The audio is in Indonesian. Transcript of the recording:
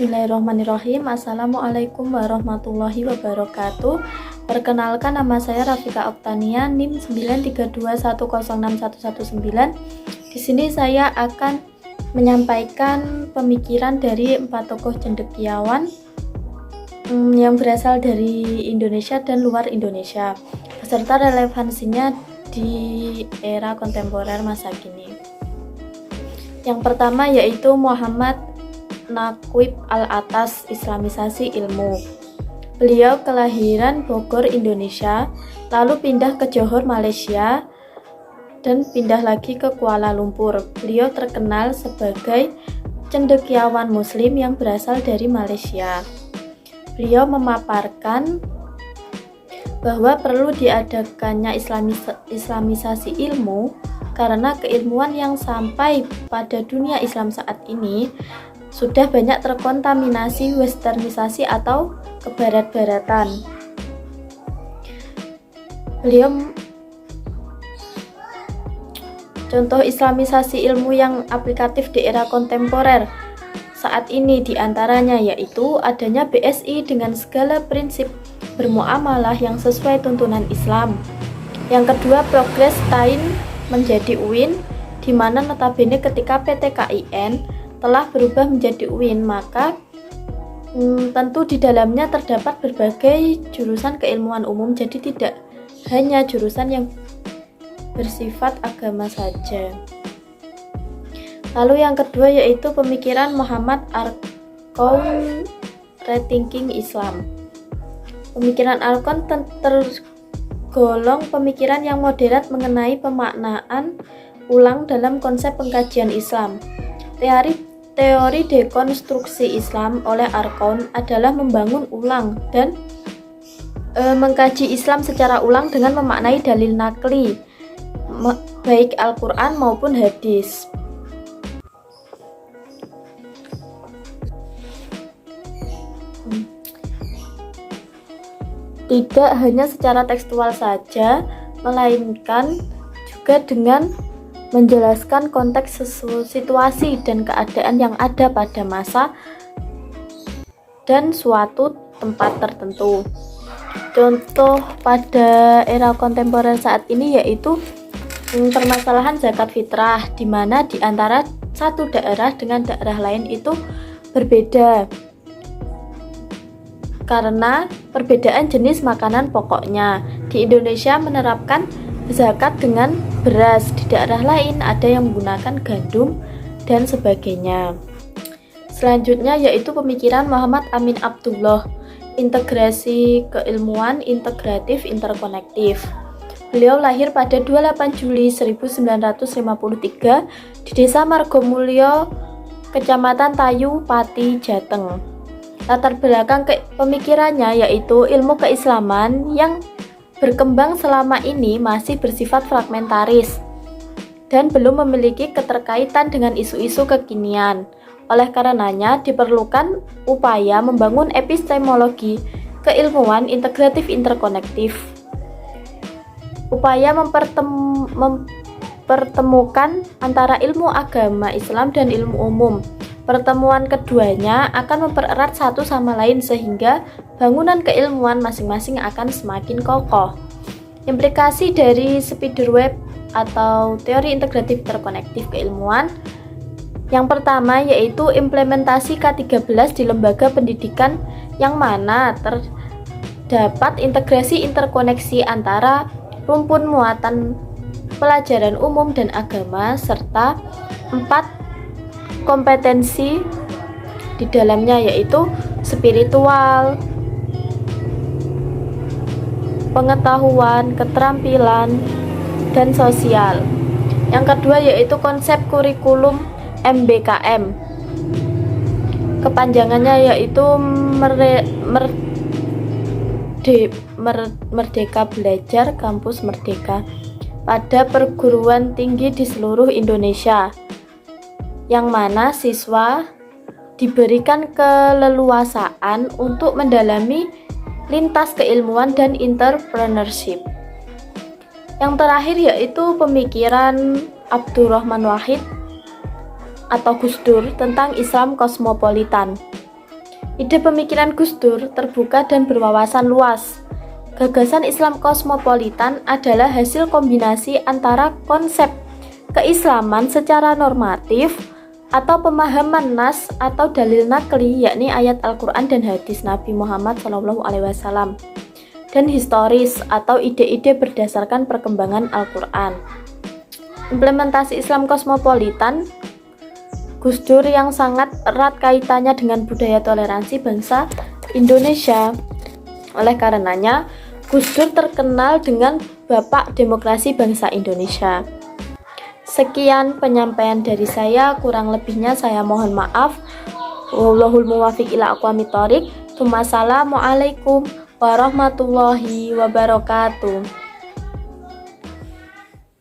Bismillahirrahmanirrahim. Assalamualaikum warahmatullahi wabarakatuh. Perkenalkan, nama saya Rafika Oktania, NIM 932106119. Di sini saya akan menyampaikan pemikiran dari 4 tokoh cendekiawan yang berasal dari Indonesia dan luar Indonesia, beserta relevansinya di era kontemporer masa kini. Yang pertama yaitu Muhammad Naqib Al-Atas, Islamisasi ilmu. Beliau kelahiran Bogor, Indonesia, lalu pindah ke Johor, Malaysia, dan pindah lagi ke Kuala Lumpur. Beliau terkenal sebagai cendekiawan muslim yang berasal dari Malaysia. Beliau memaparkan bahwa perlu diadakannya islamisasi ilmu karena keilmuan yang sampai pada dunia Islam saat ini sudah banyak terkontaminasi westernisasi atau kebarat-baratan. Contoh islamisasi ilmu yang aplikatif di era kontemporer saat ini diantaranya yaitu adanya BSI dengan segala prinsip bermuamalah yang sesuai tuntunan Islam. Yang kedua, progres TAIN menjadi UIN, di mana notabene ketika PTKIN telah berubah menjadi UIN, maka tentu di dalamnya terdapat berbagai jurusan keilmuan umum, jadi tidak hanya jurusan yang bersifat agama saja. Lalu yang kedua yaitu pemikiran Muhammad Arqaun, Rethinking Islam. Pemikiran Arqaun tergolong pemikiran yang moderat mengenai pemaknaan ulang dalam konsep pengkajian Islam. Teori dekonstruksi Islam oleh Arqaun adalah membangun ulang dan mengkaji Islam secara ulang dengan memaknai dalil nakli, baik Al-Quran maupun hadis. Tidak hanya secara tekstual saja, melainkan juga dengan menjelaskan konteks situasi dan keadaan yang ada pada masa dan suatu tempat tertentu. Contoh pada era kontemporer saat ini yaitu permasalahan zakat fitrah, di mana di antara satu daerah dengan daerah lain itu berbeda karena perbedaan jenis makanan pokoknya. Di Indonesia menerapkan zakat dengan beras, di daerah lain ada yang menggunakan gandum dan sebagainya. Selanjutnya yaitu pemikiran Muhammad Amin Abdullah, integrasi keilmuan integratif interkonektif. Beliau lahir pada 28 Juli 1953 di Desa Margomulyo, Kecamatan Tayu, Pati, Jateng. Latar belakang pemikirannya yaitu ilmu keislaman yang berkembang selama ini masih bersifat fragmentaris dan belum memiliki keterkaitan dengan isu-isu kekinian. Oleh karenanya diperlukan upaya membangun epistemologi keilmuan integratif interkonektif. Upaya mempertemukan antara ilmu agama Islam dan ilmu umum. Pertemuan keduanya akan mempererat satu sama lain sehingga bangunan keilmuan masing-masing akan semakin kokoh. Implikasi dari spiderweb atau teori integratif interkonektif keilmuan yang pertama yaitu implementasi K13 di lembaga pendidikan yang mana terdapat integrasi interkoneksi antara rumpun muatan pelajaran umum dan agama serta 4 kompetensi di dalamnya yaitu spiritual, pengetahuan, keterampilan, dan sosial. Yang kedua yaitu konsep kurikulum MBKM. Kepanjangannya yaitu Merdeka Belajar Kampus Merdeka pada perguruan tinggi di seluruh Indonesia, yang mana siswa diberikan keleluasaan untuk mendalami lintas keilmuan dan entrepreneurship. Yang terakhir yaitu pemikiran Abdurrahman Wahid atau Gus Dur tentang Islam kosmopolitan. Ide pemikiran Gus Dur terbuka dan berwawasan luas. Gagasan Islam kosmopolitan adalah hasil kombinasi antara konsep keislaman secara normatif atau pemahaman nas atau dalil nakli, yakni ayat Al-Quran dan hadis Nabi Muhammad SAW, dan historis atau ide-ide berdasarkan perkembangan Al-Quran. Implementasi Islam kosmopolitan Gus Dur yang sangat erat kaitannya dengan budaya toleransi bangsa Indonesia. Oleh karenanya, Gus Dur terkenal dengan Bapak Demokrasi Bangsa Indonesia. Sekian penyampaian dari saya, kurang lebihnya saya mohon maaf. Wallahul muwaffiq ila aqwamit thoriq. Wassalamualaikum warahmatullahi wabarakatuh.